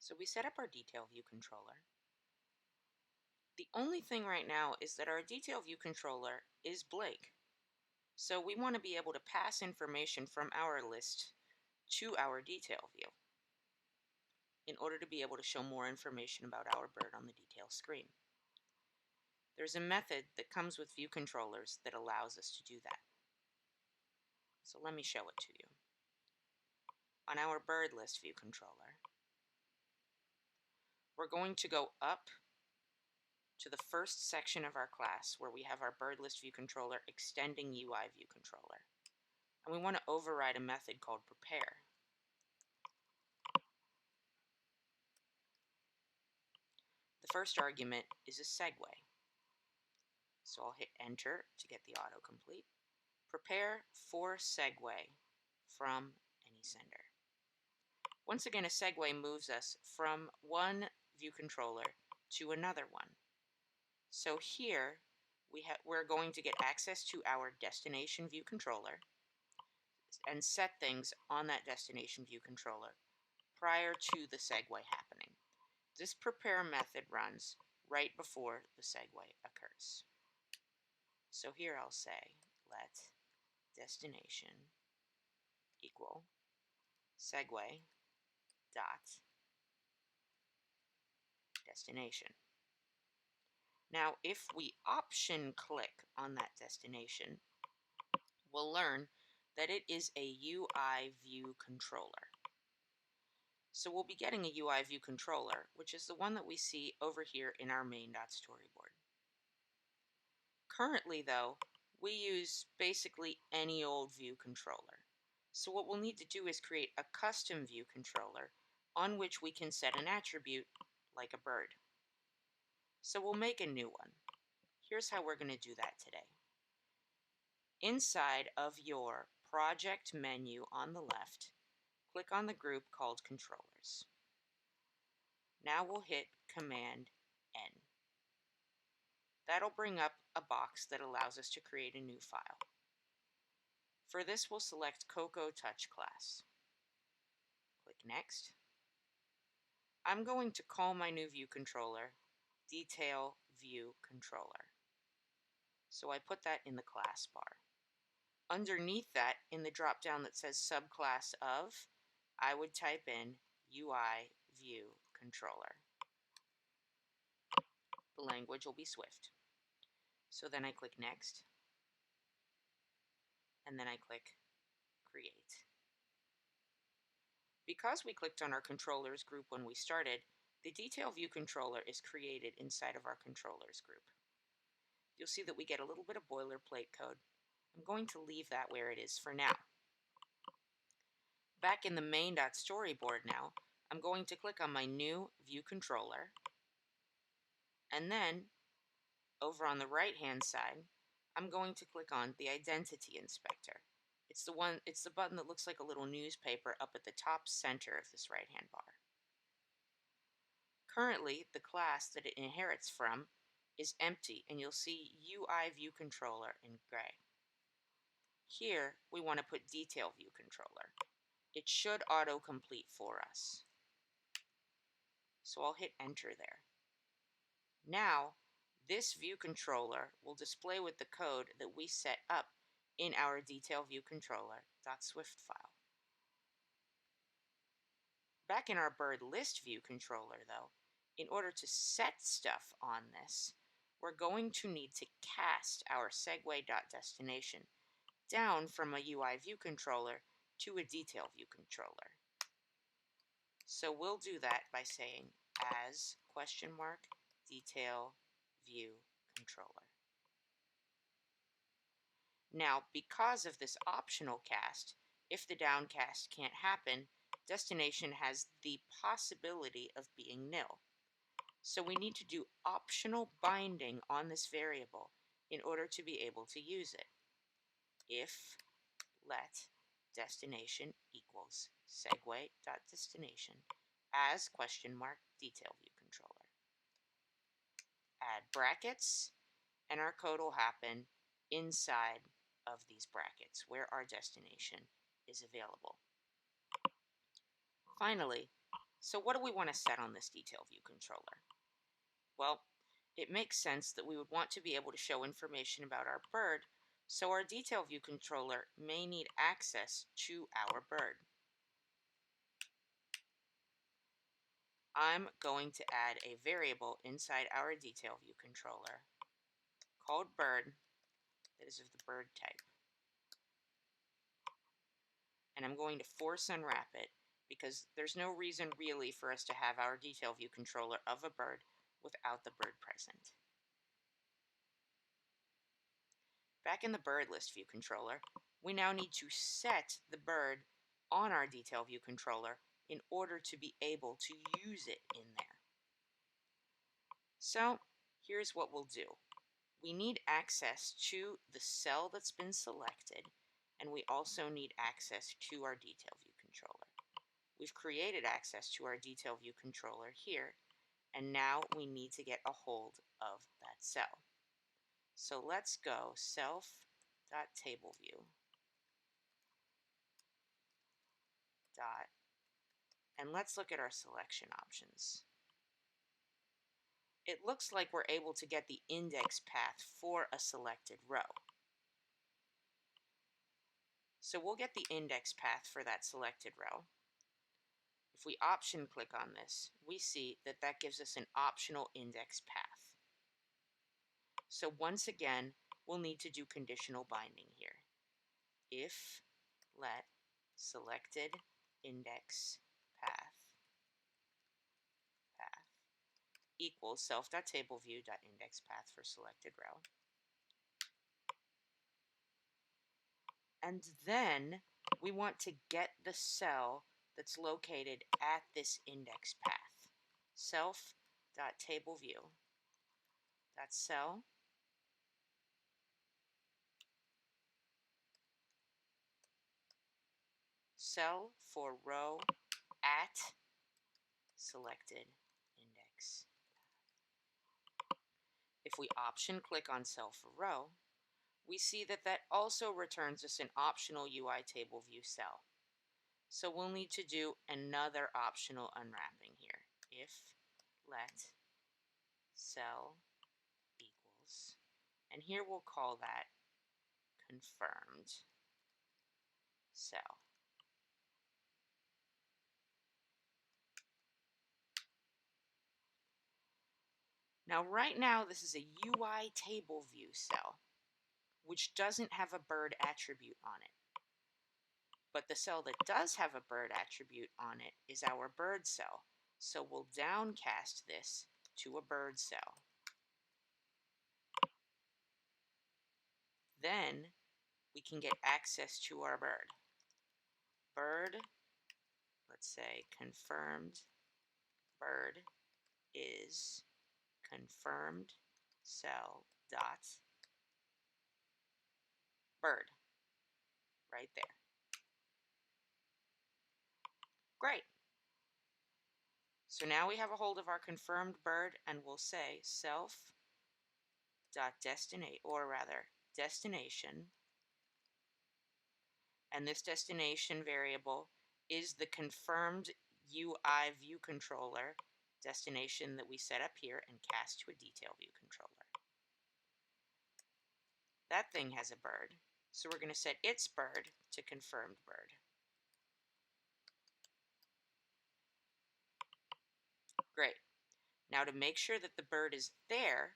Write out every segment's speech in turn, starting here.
So we set up our detail view controller. The only thing right now is that our detail view controller is blank. So we want to be able to pass information from our list to our detail view in order to be able to show more information about our bird on the detail screen. There's a method that comes with view controllers that allows us to do that. So let me show it to you. On our bird list view controller, we're going to go up to the first section of our class where we have our bird list view controller extending UI view controller. And we want to override a method called prepare. The first argument is a segue. So I'll hit enter to get the autocomplete. Prepare for segue from any sender. Once again, a segue moves us from one view controller to another one. So here we're going to get access to our destination view controller and set things on that destination view controller prior to the segue happening. This prepare method runs right before the segue occurs. So here I'll say let destination equal segue dot destination. Now, if we option click on that destination, we'll learn that it is a UI view controller. So we'll be getting a UI view controller, which is the one that we see over here in our main.storyboard. Currently, though, we use basically any old view controller. So what we'll need to do is create a custom view controller on which we can set an attribute like a bird. So we'll make a new one. Here's how we're going to do that today. Inside of your project menu on the left, click on the group called Controllers. Now we'll hit Command N. That'll bring up a box that allows us to create a new file. For this, we'll select Cocoa Touch class. Click Next. I'm going to call my new view controller DetailViewController. So I put that in the class bar. Underneath that, in the drop-down that says subclass of, I would type in UI View Controller. The language will be Swift. So then I click Next, and then I click Create. Because we clicked on our controllers group when we started, the Detail View Controller is created inside of our controllers group. You'll see that we get a little bit of boilerplate code. I'm going to leave that where it is for now. Back in the main.storyboard now, I'm going to click on my new view controller, and then over on the right-hand side, I'm going to click on the Identity Inspector. It's the button that looks like a little newspaper up at the top center of this right-hand bar. Currently, the class that it inherits from is empty, and you'll see UI View Controller in gray. Here, we want to put Detail View Controller. It should autocomplete for us. So I'll hit Enter there. Now, this view controller will display with the code that we set up in our DetailViewController.swift file. Back in our bird list view controller, though, in order to set stuff on this, we're going to need to cast our segue.destination down from a UI view controller to a detail view controller. So we'll do that by saying as detail view controller. Now, because of this optional cast, if the downcast can't happen, destination has the possibility of being nil. So we need to do optional binding on this variable in order to be able to use it. If let destination equals segue.destination as detail view controller. Add brackets, and our code will happen inside of these brackets where our destination is available. Finally, So what do we want to set on this detail view controller? Well, it makes sense that we would want to be able to show information about our bird, so our detail view controller may need access to our bird. I'm going to add a variable inside our detail view controller called bird that is of the bird type. And I'm going to force unwrap it because there's no reason really for us to have our detail view controller of a bird without the bird present. Back in the bird list view controller, we now need to set the bird on our detail view controller in order to be able to use it in there. So here's what we'll do. We need access to the cell that's been selected, and we also need access to our detail view controller. We've created access to our detail view controller here, and now we need to get a hold of that cell. So let's go self.tableview dot, and let's look at our selection options. It looks like we're able to get the index path for a selected row. So we'll get the index path for that selected row. If we option click on this, we see that that gives us an optional index path. So once again, we'll need to do conditional binding here. If let selected index path equals self.tableview.indexPath for selected row. And then we want to get the cell that's located at this index path. Self.tableview.cell cell for row at selected index. If we option click on cell for row, we see that that also returns us an optional UI table view cell. So we'll need to do another optional unwrapping here. If let cell equals, and here we'll call that confirmed cell. Now right now this is a UI table view cell, which doesn't have a bird attribute on it. But the cell that does have a bird attribute on it is our bird cell. So we'll downcast this to a bird cell. Then we can get access to our bird. Bird, let's say confirmed bird is confirmed cell dot bird. Right there. Great. So now we have a hold of our confirmed bird, and we'll say self.destination, and this destination variable is the confirmed UI view controller destination that we set up here and cast to a detail view controller. That thing has a bird, so we're going to set its bird to confirmed bird. Great. Now to make sure that the bird is there,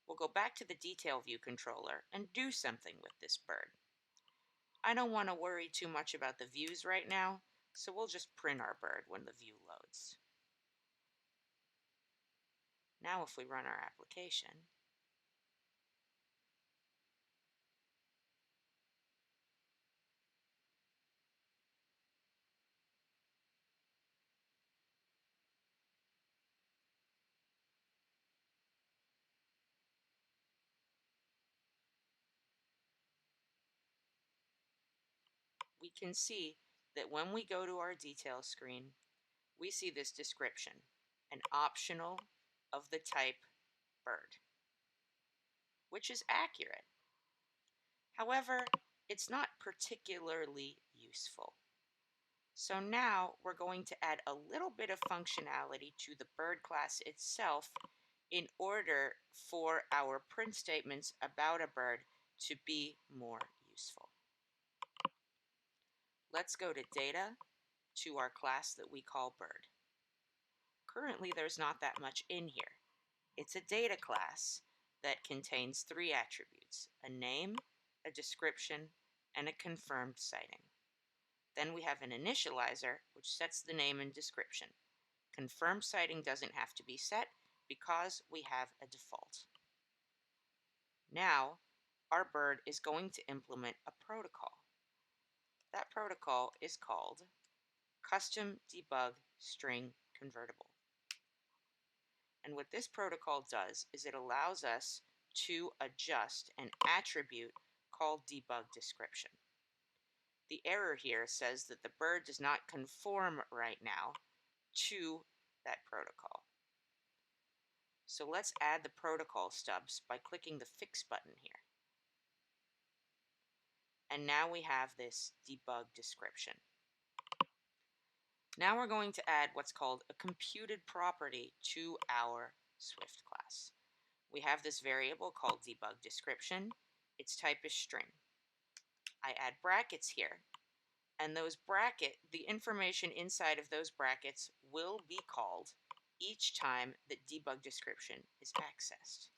we'll go back to the detail view controller and do something with this bird. I don't want to worry too much about the views right now, so we'll just print our bird when the view loads. Now if we run our application, we can see that when we go to our detail screen, we see this description, an optional of the type bird, which is accurate. However, it's not particularly useful. So now we're going to add a little bit of functionality to the bird class itself in order for our print statements about a bird to be more useful. Let's go to Data, to our class that we call Bird. Currently, there's not that much in here. It's a data class that contains 3 attributes: a name, a description, and a confirmed sighting. Then we have an initializer, which sets the name and description. Confirmed sighting doesn't have to be set because we have a default. Now, our bird is going to implement a protocol. That protocol is called CustomDebugStringConvertible. And what this protocol does is it allows us to adjust an attribute called debugDescription. The error here says that the bird does not conform right now to that protocol. So let's add the protocol stubs by clicking the Fix button here. And now we have this debug description. Now we're going to add what's called a computed property to our Swift class. We have this variable called debugDescription. Its type is string. I add brackets here, and the information inside of those brackets will be called each time that debugDescription is accessed.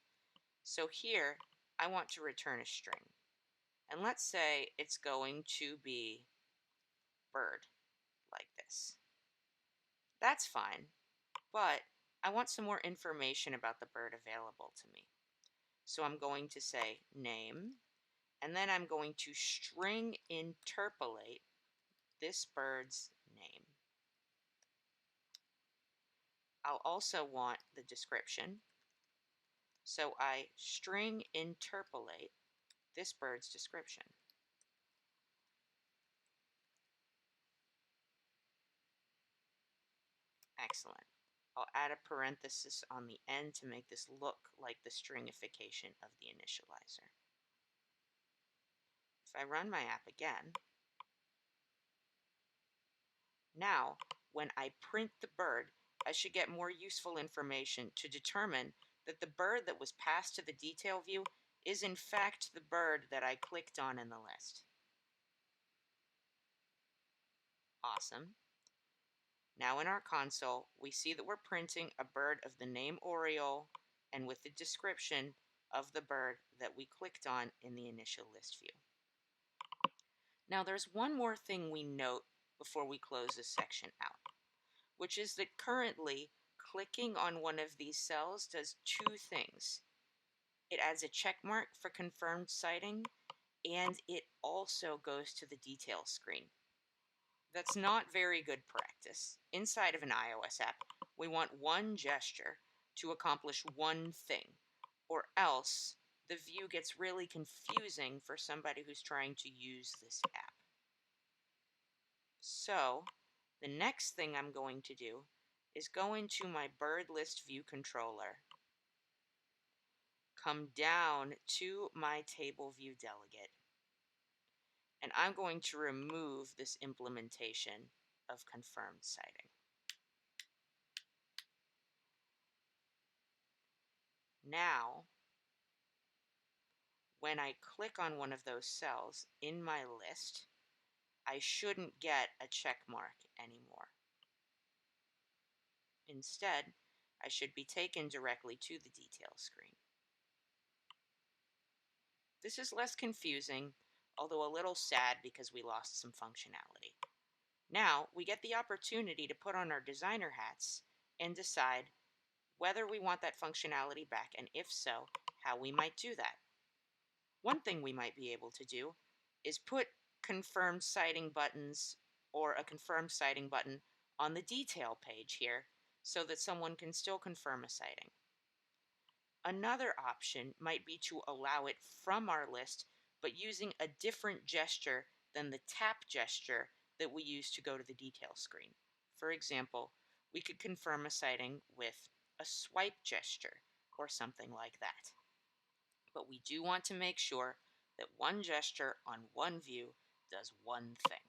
So here, I want to return a string. And let's say it's going to be bird, like this. That's fine, but I want some more information about the bird available to me. So I'm going to say name, and then I'm going to string interpolate this bird's name. I'll also want the description, so I string interpolate this bird's description. Excellent. I'll add a parenthesis on the end to make this look like the stringification of the initializer. If I run my app again, now when I print the bird, I should get more useful information to determine that the bird that was passed to the detail view is in fact the bird that I clicked on in the list. Awesome. Now in our console, we see that we're printing a bird of the name Oriole and with the description of the bird that we clicked on in the initial list view. Now there's one more thing we note before we close this section out, which is that currently clicking on one of these cells does 2 things. It adds a check mark for confirmed sighting, and it also goes to the detail screen. That's not very good practice. Inside of an iOS app, we want one gesture to accomplish one thing, or else the view gets really confusing for somebody who's trying to use this app. So, the next thing I'm going to do is go into my bird list view controller, come down to my table view delegate, and I'm going to remove this implementation of confirmed sighting. Now, when I click on one of those cells in my list, I shouldn't get a check mark anymore. Instead, I should be taken directly to the detail screen. This is less confusing, although a little sad because we lost some functionality. Now, we get the opportunity to put on our designer hats and decide whether we want that functionality back, and if so, how we might do that. One thing we might be able to do is put confirmed sighting buttons or a confirmed sighting button on the detail page here so that someone can still confirm a sighting. Another option might be to allow it from our list, but using a different gesture than the tap gesture that we use to go to the detail screen. For example, we could confirm a sighting with a swipe gesture or something like that. But we do want to make sure that one gesture on one view does one thing.